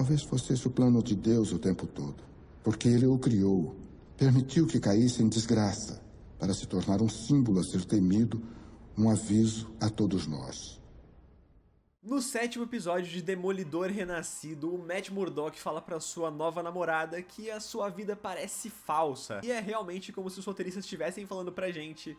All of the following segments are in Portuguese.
Talvez fosse esse o plano de Deus o tempo todo. Porque ele o criou, permitiu que caísse em desgraça, para se tornar um símbolo a ser temido, um aviso a todos nós. No 7º episódio de Demolidor Renascido, o Matt Murdock fala pra sua nova namorada que a sua vida parece falsa. E é realmente como se os roteiristas estivessem falando pra gente: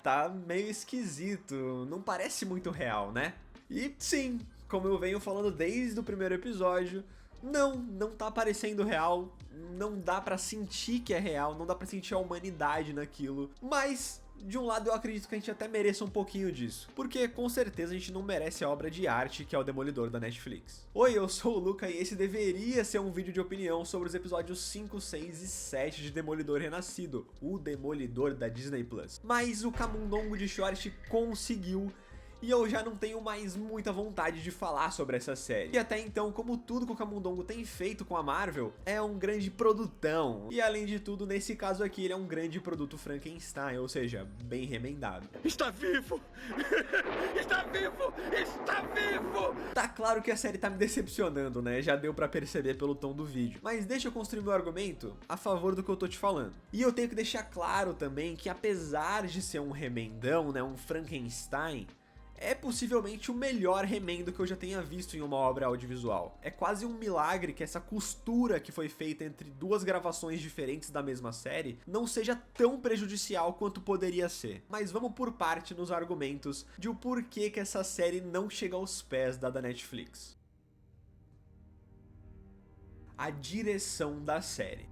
tá meio esquisito, não parece muito real, né? E sim, como eu venho falando desde o primeiro episódio, não tá parecendo real, não dá pra sentir que é real, não dá pra sentir a humanidade naquilo, mas de um lado eu acredito que a gente até mereça um pouquinho disso, porque com certeza a gente não merece a obra de arte que é o Demolidor da Netflix. Oi, eu sou o Luca e esse deveria ser um vídeo de opinião sobre os episódios 5, 6 e 7 de Demolidor Renascido, o Demolidor da Disney Plus. Mas o camundongo de short conseguiu, e eu já não tenho mais muita vontade de falar sobre essa série. E até então, como tudo que o Camundongo tem feito com a Marvel, é um grande produtão. E além de tudo, nesse caso aqui, ele é um grande produto Frankenstein, ou seja, bem remendado. Está vivo! Está vivo! Está vivo! Tá claro que a série tá me decepcionando, né? Já deu pra perceber pelo tom do vídeo. Mas deixa eu construir meu argumento a favor do que eu tô te falando. E eu tenho que deixar claro também que apesar de ser um remendão, né, um Frankenstein, é possivelmente o melhor remendo que eu já tenha visto em uma obra audiovisual. É quase um milagre que essa costura que foi feita entre duas gravações diferentes da mesma série não seja tão prejudicial quanto poderia ser. Mas vamos por parte nos argumentos de o porquê que essa série não chega aos pés da Netflix. A direção da série.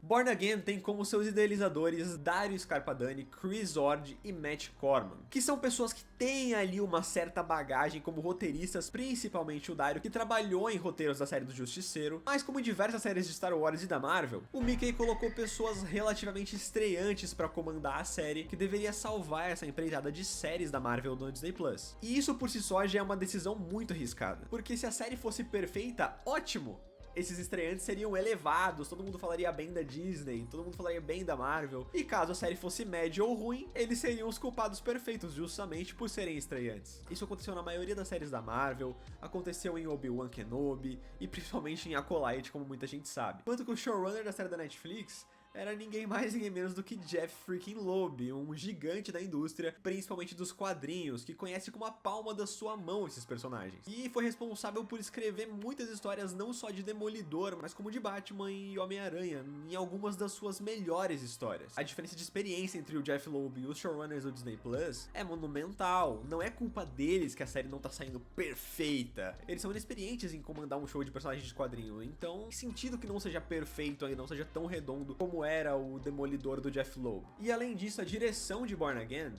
Born Again tem como seus idealizadores Dario Scarpadani, Chris Ord e Matt Corman, que são pessoas que têm ali uma certa bagagem como roteiristas, principalmente o Dario, que trabalhou em roteiros da série do Justiceiro, mas como em diversas séries de Star Wars e da Marvel, o Mickey colocou pessoas relativamente estreantes para comandar a série, que deveria salvar essa empreitada de séries da Marvel no Disney Plus. E isso por si só já é uma decisão muito arriscada, porque se a série fosse perfeita, ótimo! Esses estreantes seriam elevados, todo mundo falaria bem da Disney, todo mundo falaria bem da Marvel, e caso a série fosse média ou ruim, eles seriam os culpados perfeitos, justamente por serem estreantes. Isso aconteceu na maioria das séries da Marvel, aconteceu em Obi-Wan Kenobi, e principalmente em Acolyte, como muita gente sabe. Enquanto que o showrunner da série da Netflix era ninguém mais ninguém menos do que Jeff freaking Loeb, um gigante da indústria, principalmente dos quadrinhos, que conhece com a palma da sua mão esses personagens. E foi responsável por escrever muitas histórias não só de Demolidor, mas como de Batman e Homem-Aranha, em algumas das suas melhores histórias. A diferença de experiência entre o Jeff Loeb e os showrunners do Disney Plus é monumental. Não é culpa deles que a série não tá saindo perfeita. Eles são inexperientes em comandar um show de personagens de quadrinho, então faz sentido que não seja perfeito ainda, não seja tão redondo como era o Demolidor do Jeff Loeb. E além disso, a direção de Born Again,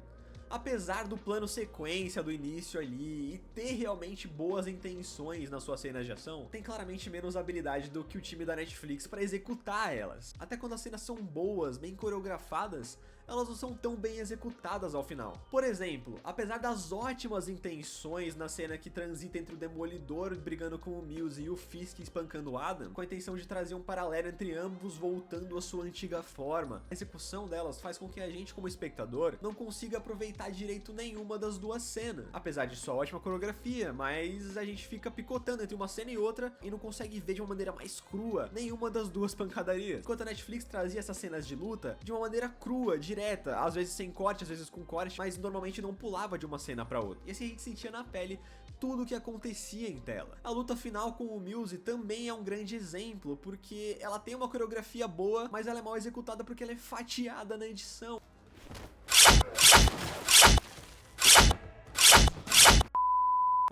apesar do plano sequência do início ali e ter realmente boas intenções nas suas cenas de ação, tem claramente menos habilidade do que o time da Netflix para executar elas. Até quando as cenas são boas, bem coreografadas, elas não são tão bem executadas ao final. Por exemplo, apesar das ótimas intenções na cena que transita entre o Demolidor brigando com o Mills e o Fisk espancando o Adam, com a intenção de trazer um paralelo entre ambos voltando à sua antiga forma, a execução delas faz com que a gente, como espectador, não consiga aproveitar direito nenhuma das duas cenas. Apesar de sua ótima coreografia, mas a gente fica picotando entre uma cena e outra e não consegue ver de uma maneira mais crua nenhuma das duas pancadarias. Enquanto a Netflix trazia essas cenas de luta de uma maneira crua, direta, às vezes sem corte, às vezes com corte, mas normalmente não pulava de uma cena pra outra. E assim a gente sentia na pele tudo o que acontecia em tela. A luta final com o Mills também é um grande exemplo, porque ela tem uma coreografia boa, mas ela é mal executada porque ela é fatiada na edição.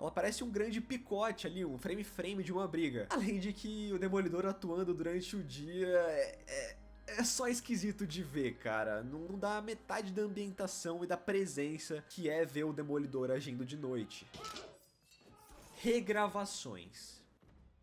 Ela parece um grande picote ali, um frame de uma briga. Além de que o Demolidor atuando durante o dia é só esquisito de ver, cara. Não dá metade da ambientação e da presença que é ver o Demolidor agindo de noite. Regravações.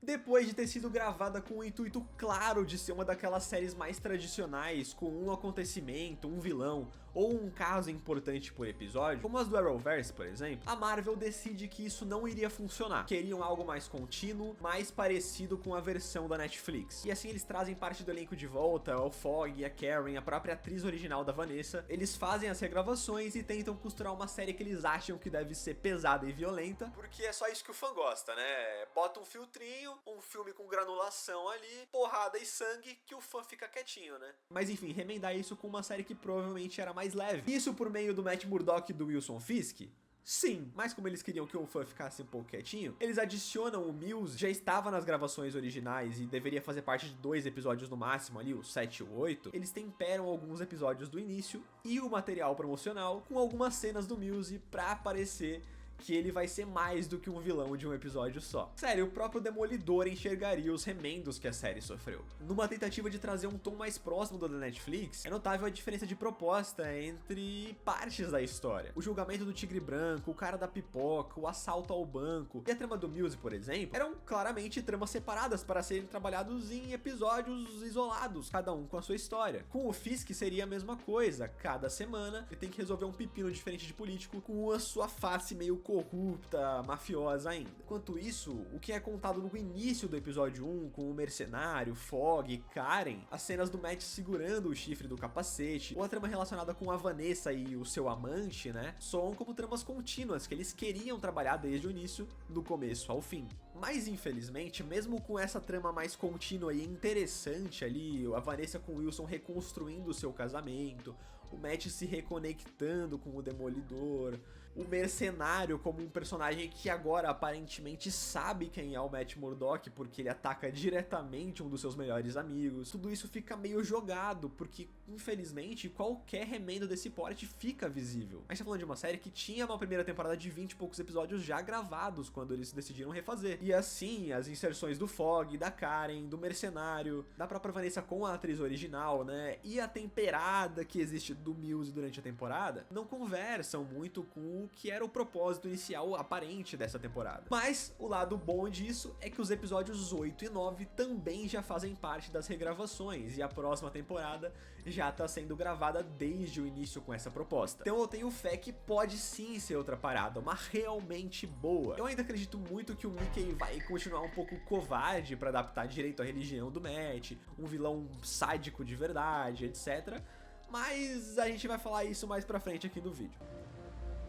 Depois de ter sido gravada com o intuito claro de ser uma daquelas séries mais tradicionais, com um acontecimento, um vilão, ou um caso importante por episódio, como as do Arrowverse, por exemplo, a Marvel decide que isso não iria funcionar. Queriam algo mais contínuo, mais parecido com a versão da Netflix. E assim eles trazem parte do elenco de volta, o Fogg, a Karen, a própria atriz original da Vanessa. Eles fazem as regravações e tentam costurar uma série que eles acham que deve ser pesada e violenta, porque é só isso que o fã gosta, né? Bota um filtrinho, um filme com granulação ali, porrada e sangue, que o fã fica quietinho, né? Mas enfim, remendar isso com uma série que provavelmente era mais leve. Isso por meio do Matt Murdock e do Wilson Fisk? Sim, mas como eles queriam que o fã ficasse um pouco quietinho, eles adicionam o Mills, já estava nas gravações originais e deveria fazer parte de 2 episódios no máximo ali, o 7 e o 8. Eles temperam alguns episódios do início e o material promocional com algumas cenas do Mills pra aparecer que ele vai ser mais do que um vilão de um episódio só. Sério, o próprio Demolidor enxergaria os remendos que a série sofreu. Numa tentativa de trazer um tom mais próximo do da Netflix, é notável a diferença de proposta entre partes da história. O julgamento do Tigre Branco, o cara da pipoca, o assalto ao banco e a trama do Mills, por exemplo, eram claramente tramas separadas para serem trabalhados em episódios isolados, cada um com a sua história. Com o Fisk seria a mesma coisa, cada semana ele tem que resolver um pepino diferente de político com a sua face meio corrupta, mafiosa ainda. Enquanto isso, o que é contado no início do episódio 1, com o mercenário, Fogg, Karen, as cenas do Matt segurando o chifre do capacete, ou a trama relacionada com a Vanessa e o seu amante, né, soam como tramas contínuas que eles queriam trabalhar desde o início, do começo ao fim. Mas infelizmente, mesmo com essa trama mais contínua e interessante ali, a Vanessa com o Wilson reconstruindo o seu casamento, o Matt se reconectando com o Demolidor, o mercenário como um personagem que agora aparentemente sabe quem é o Matt Murdock porque ele ataca diretamente um dos seus melhores amigos. Tudo isso fica meio jogado porque, infelizmente, qualquer remendo desse porte fica visível. A gente tá falando de uma série que tinha uma primeira temporada de 20 e poucos episódios já gravados quando eles decidiram refazer. E assim, as inserções do Fogg, da Karen, do mercenário, da própria Vanessa com a atriz original, né, e a temperada que existe do Mills durante a temporada, não conversam muito com o que era o propósito inicial aparente dessa temporada. Mas o lado bom disso é que os episódios 8 e 9 também já fazem parte das regravações e a próxima temporada já tá sendo gravada desde o início com essa proposta. Então eu tenho fé que pode sim ser outra parada, uma realmente boa. Eu ainda acredito muito que o Mickey vai continuar um pouco covarde pra adaptar direito à religião do Matt, um vilão sádico de verdade, etc. Mas a gente vai falar isso mais pra frente aqui no vídeo.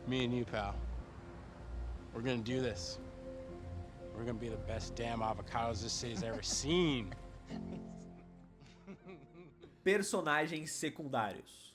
Me and you, pal. We're gonna do this. We're gonna be the best damn avocados this city's ever seen. Personagens secundários.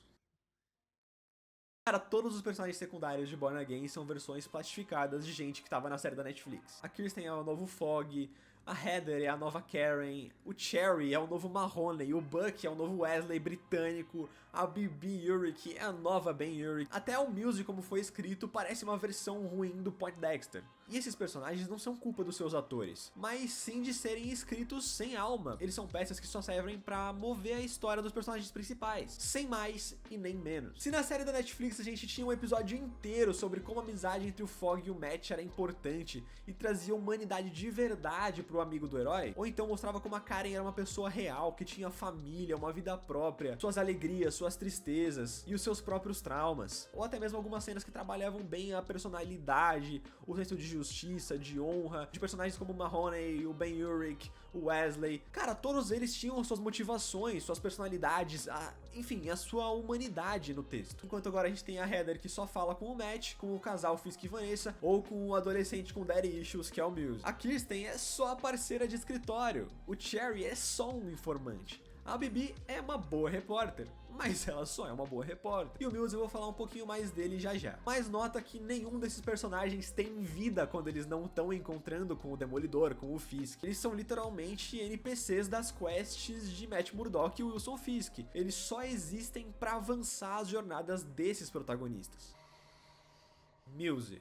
Cara, todos os personagens secundários de Born Again são versões plastificadas de gente que tava na série da Netflix. A Kirsten é o novo Fogg, a Heather é a nova Karen, o Cherry é o novo Mahoney, o Buck é o novo Wesley britânico, a Bibi Urich é a nova Ben Urich. Até o Mills, como foi escrito, parece uma versão ruim do Poindexter. E esses personagens não são culpa dos seus atores, mas sim de serem escritos sem alma. Eles são peças que só servem pra mover a história dos personagens principais, sem mais e nem menos. Se na série da Netflix a gente tinha um episódio inteiro sobre como a amizade entre o Fogg e o Matt era importante e trazia humanidade de verdade pro amigo do herói, ou então mostrava como a Karen era uma pessoa real, que tinha família, uma vida própria, suas alegrias, suas tristezas e os seus próprios traumas, ou até mesmo algumas cenas que trabalhavam bem a personalidade, o senso de justiça, de honra, de personagens como o Mahoney, o Ben Urich, o Wesley. Cara, todos eles tinham suas motivações, suas personalidades, enfim, a sua humanidade no texto. Enquanto agora a gente tem a Heather que só fala com o Matt, com o casal Fisk e Vanessa, ou com o adolescente com daddy issues, que é o Mills. A Kirsten é só a parceira de escritório. O Cherry é só um informante. A Bibi é uma boa repórter, mas ela só é uma boa repórter. E o Mills eu vou falar um pouquinho mais dele já já. Mas nota que nenhum desses personagens tem vida quando eles não estão encontrando com o Demolidor, com o Fisk. Eles são literalmente NPCs das quests de Matt Murdock e Wilson Fisk. Eles só existem pra avançar as jornadas desses protagonistas. Mills.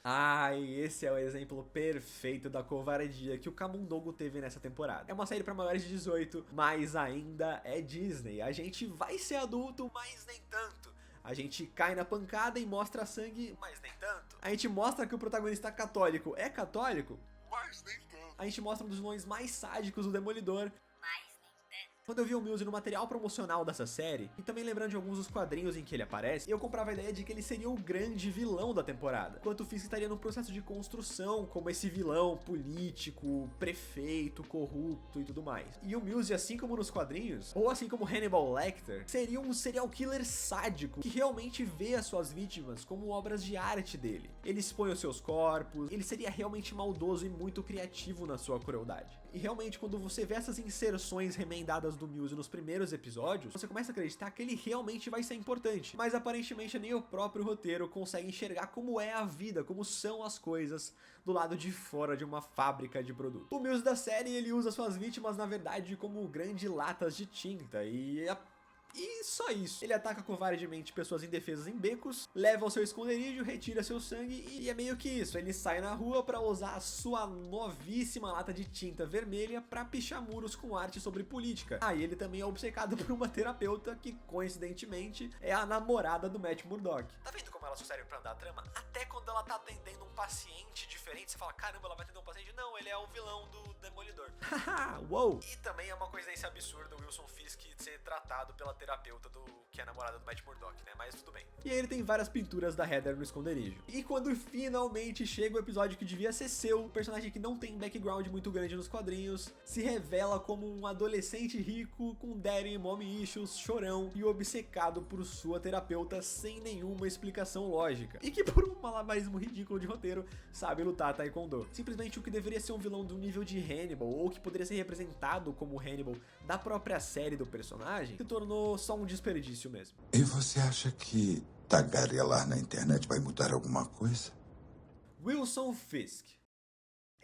Ai, esse é o exemplo perfeito da covardia que o Camundongo teve nessa temporada. É uma série pra maiores de 18, mas ainda é Disney. A gente vai ser adulto, mas nem tanto. A gente cai na pancada e mostra sangue, mas nem tanto. A gente mostra que o protagonista católico é católico, mas nem tanto. A gente mostra um dos vilões mais sádicos do Demolidor, mas nem tanto. Quando eu vi o Mills no material promocional dessa série, e também lembrando de alguns dos quadrinhos em que ele aparece, eu comprava a ideia de que ele seria o grande vilão da temporada, enquanto o Fisk estaria num processo de construção como esse vilão político, prefeito, corrupto e tudo mais. E o Mills, assim como nos quadrinhos, ou assim como Hannibal Lecter, seria um serial killer sádico que realmente vê as suas vítimas como obras de arte dele. Ele expõe os seus corpos, ele seria realmente maldoso e muito criativo na sua crueldade. E realmente, quando você vê essas inserções remendadas do Mills nos primeiros episódios, você começa a acreditar que ele realmente vai ser importante. Mas aparentemente nem o próprio roteiro consegue enxergar como é a vida, como são as coisas do lado de fora de uma fábrica de produto. O Mills da série, ele usa suas vítimas, na verdade, como grandes latas de tinta e só isso. Ele ataca covardemente pessoas indefesas em becos, leva ao seu esconderijo, retira seu sangue e é meio que isso. Ele sai na rua pra usar a sua novíssima lata de tinta vermelha pra pichar muros com arte sobre política. E ele também é obcecado por uma terapeuta que, coincidentemente, é a namorada do Matt Murdock. Tá vendo como ela só serve pra andar a trama? Até quando ela tá atendendo um paciente diferente, você fala, caramba, ela vai atender um paciente? Não, ele é o vilão do Demolidor. Haha, uou! E também é uma coincidência absurda o Wilson Fisk ser tratado pela terapeuta que é a namorada do Matt Murdock, né? Mas tudo bem. E aí ele tem várias pinturas da Heather no esconderijo. E quando finalmente chega o episódio que devia ser seu, o personagem que não tem background muito grande nos quadrinhos, se revela como um adolescente rico com daddy e mommy issues, chorão e obcecado por sua terapeuta sem nenhuma explicação lógica. E que por um malabarismo ridículo de roteiro, sabe lutar taekwondo. Simplesmente o que deveria ser um vilão do nível de Hannibal, ou que poderia ser representado como Hannibal da própria série do personagem, se tornou só um desperdício mesmo. E você acha que tagarelar na internet vai mudar alguma coisa? Wilson Fisk.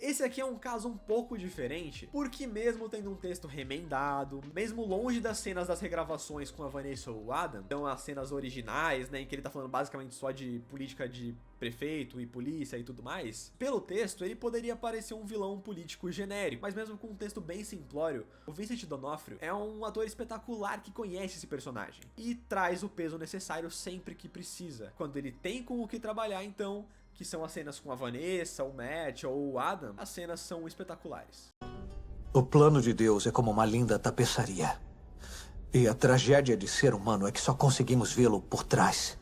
Esse aqui é um caso um pouco diferente, porque mesmo tendo um texto remendado, mesmo longe das cenas das regravações com a Vanessa ou o Adam, então as cenas originais, né, em que ele tá falando basicamente só de política de prefeito e polícia e tudo mais, pelo texto ele poderia parecer um vilão político genérico, mas mesmo com um texto bem simplório, o Vincent D'Onofrio é um ator espetacular que conhece esse personagem e traz o peso necessário sempre que precisa. Quando ele tem com o que trabalhar, então, que são as cenas com a Vanessa, o Matt ou o Adam, as cenas são espetaculares. O plano de Deus é como uma linda tapeçaria. E a tragédia de ser humano é que só conseguimos vê-lo por trás.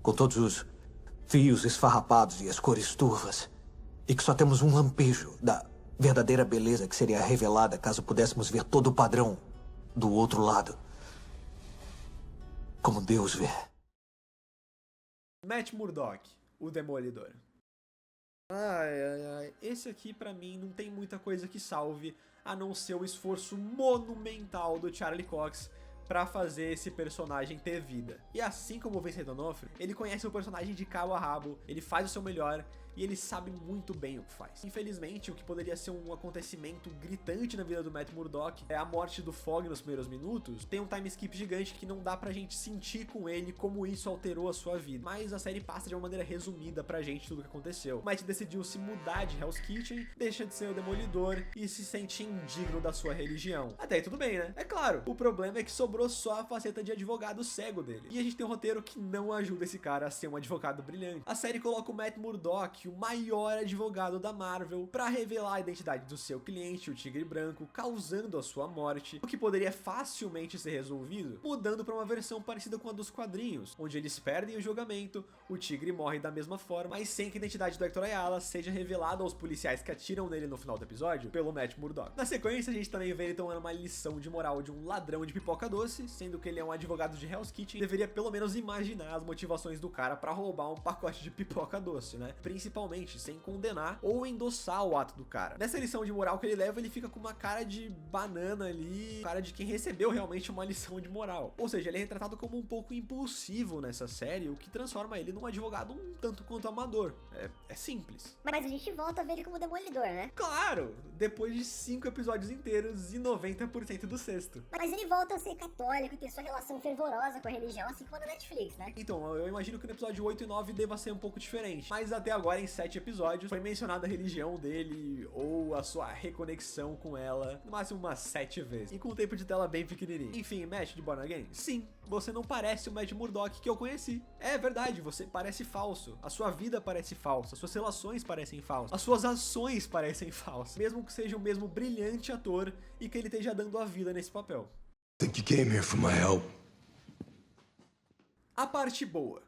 Com todos os fios esfarrapados e as cores turvas. E que só temos um lampejo da verdadeira beleza que seria revelada caso pudéssemos ver todo o padrão do outro lado. Como Deus vê. Matt Murdock, o Demolidor. Esse aqui pra mim não tem muita coisa que salve, a não ser o esforço monumental do Charlie Cox pra fazer esse personagem ter vida. E assim como o Vincent D'Onofrio, ele conhece o personagem de cabo a rabo, ele faz o seu melhor e ele sabe muito bem o que faz. Infelizmente, o que poderia ser um acontecimento gritante na vida do Matt Murdock é a morte do Fogg nos primeiros minutos. Tem um time skip gigante que não dá pra gente sentir com ele como isso alterou a sua vida. Mas a série passa de uma maneira resumida pra gente tudo o que aconteceu. O Matt decidiu se mudar de Hell's Kitchen, deixa de ser o Demolidor e se sente indigno da sua religião. Até aí tudo bem, né? É claro, o problema é que sobrou só a faceta de advogado cego dele. E a gente tem um roteiro que não ajuda esse cara a ser um advogado brilhante. A série coloca o Matt Murdock, o maior advogado da Marvel, pra revelar a identidade do seu cliente, o Tigre Branco, causando a sua morte, o que poderia facilmente ser resolvido mudando pra uma versão parecida com a dos quadrinhos, onde eles perdem o julgamento, o Tigre morre da mesma forma, mas sem que a identidade do Hector Ayala seja revelada aos policiais que atiram nele no final do episódio pelo Matt Murdock. Na sequência, a gente também vê ele tomando uma lição de moral de um ladrão de pipoca doce, sendo que ele é um advogado de Hell's Kitchen, deveria pelo menos imaginar as motivações do cara pra roubar um pacote de pipoca doce, né? Principalmente sem condenar ou endossar o ato do cara. Nessa lição de moral que ele leva, ele fica com uma cara de banana ali, cara de quem recebeu realmente uma lição de moral. Ou seja, ele é retratado como um pouco impulsivo nessa série, o que transforma ele num advogado um tanto quanto amador. É simples. Mas a gente volta a ver ele como Demolidor, né? Claro! Depois de 5 episódios inteiros e 90% do sexto. Mas ele volta a ser católico e ter sua relação fervorosa com a religião, assim como a da Netflix, né? Então, eu imagino que no episódio 8 e 9 deva ser um pouco diferente. Mas até agora embora em 7 episódios. Foi mencionada a religião dele ou a sua reconexão com ela, no máximo umas 7 vezes. E com um tempo de tela bem pequenininho. Enfim, Matt de Born Again? Sim, você não parece o Matt Murdock que eu conheci. É verdade, você parece falso. A sua vida parece falsa, as suas relações parecem falsas, as suas ações parecem falsas. Mesmo que seja o mesmo brilhante ator e que ele esteja dando a vida nesse papel. Think you came here for my help? A parte boa.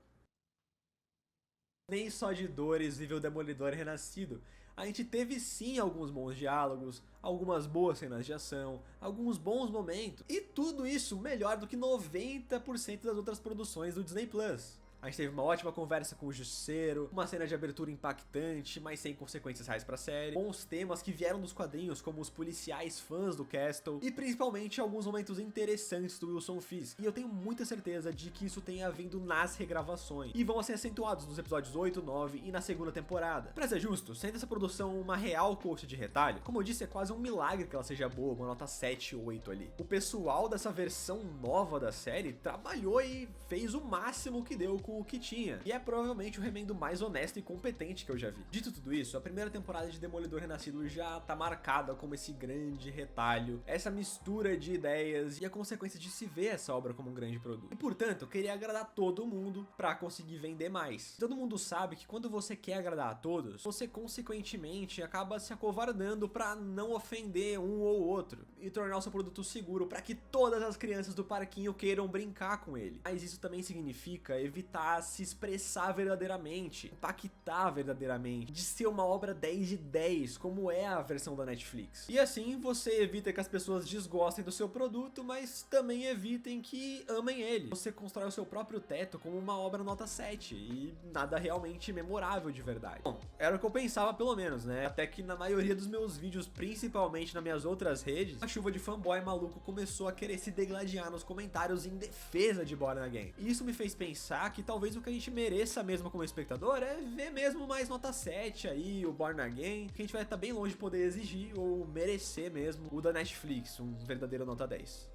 Nem só de dores vive o Demolidor renascido. A gente teve sim alguns bons diálogos, algumas boas cenas de ação, alguns bons momentos. E tudo isso melhor do que 90% das outras produções do Disney Plus. A gente teve uma ótima conversa com o Justiceiro, uma cena de abertura impactante, mas sem consequências reais pra série, bons temas que vieram dos quadrinhos, como os policiais fãs do Castle, e principalmente alguns momentos interessantes do Wilson Fisk. E eu tenho muita certeza de que isso tenha vindo nas regravações, e vão ser acentuados nos episódios 8, 9 e na segunda temporada. Pra ser justo, sendo essa produção uma real coxa de retalho, como eu disse, é quase um milagre que ela seja boa, uma nota 7 ou 8 ali. O pessoal dessa versão nova da série trabalhou e fez o máximo que deu com o que tinha, e é provavelmente o remendo mais honesto e competente que eu já vi. Dito tudo isso, a primeira temporada de Demolidor Renascido já tá marcada como esse grande retalho, essa mistura de ideias e a consequência de se ver essa obra como um grande produto. E portanto, eu queria agradar todo mundo pra conseguir vender mais. Todo mundo sabe que quando você quer agradar a todos, você consequentemente acaba se acovardando pra não ofender um ou outro e tornar o seu produto seguro pra que todas as crianças do parquinho queiram brincar com ele. Mas isso também significa evitar se expressar verdadeiramente, impactar verdadeiramente, de ser uma obra 10 de 10, como é a versão da Netflix. E assim você evita que as pessoas desgostem do seu produto, mas também evitem que amem ele. Você constrói o seu próprio teto como uma obra nota 7 e nada realmente memorável de verdade. Bom, era o que eu pensava pelo menos, né? Até que na maioria dos meus vídeos, principalmente nas minhas outras redes, a chuva de fanboy maluco começou a querer se degladiar nos comentários em defesa de Born Again. E isso me fez pensar que talvez o que a gente mereça mesmo como espectador é ver mesmo mais nota 7 aí, o Born Again, que a gente vai estar bem longe de poder exigir ou merecer mesmo o da Netflix, um verdadeiro nota 10.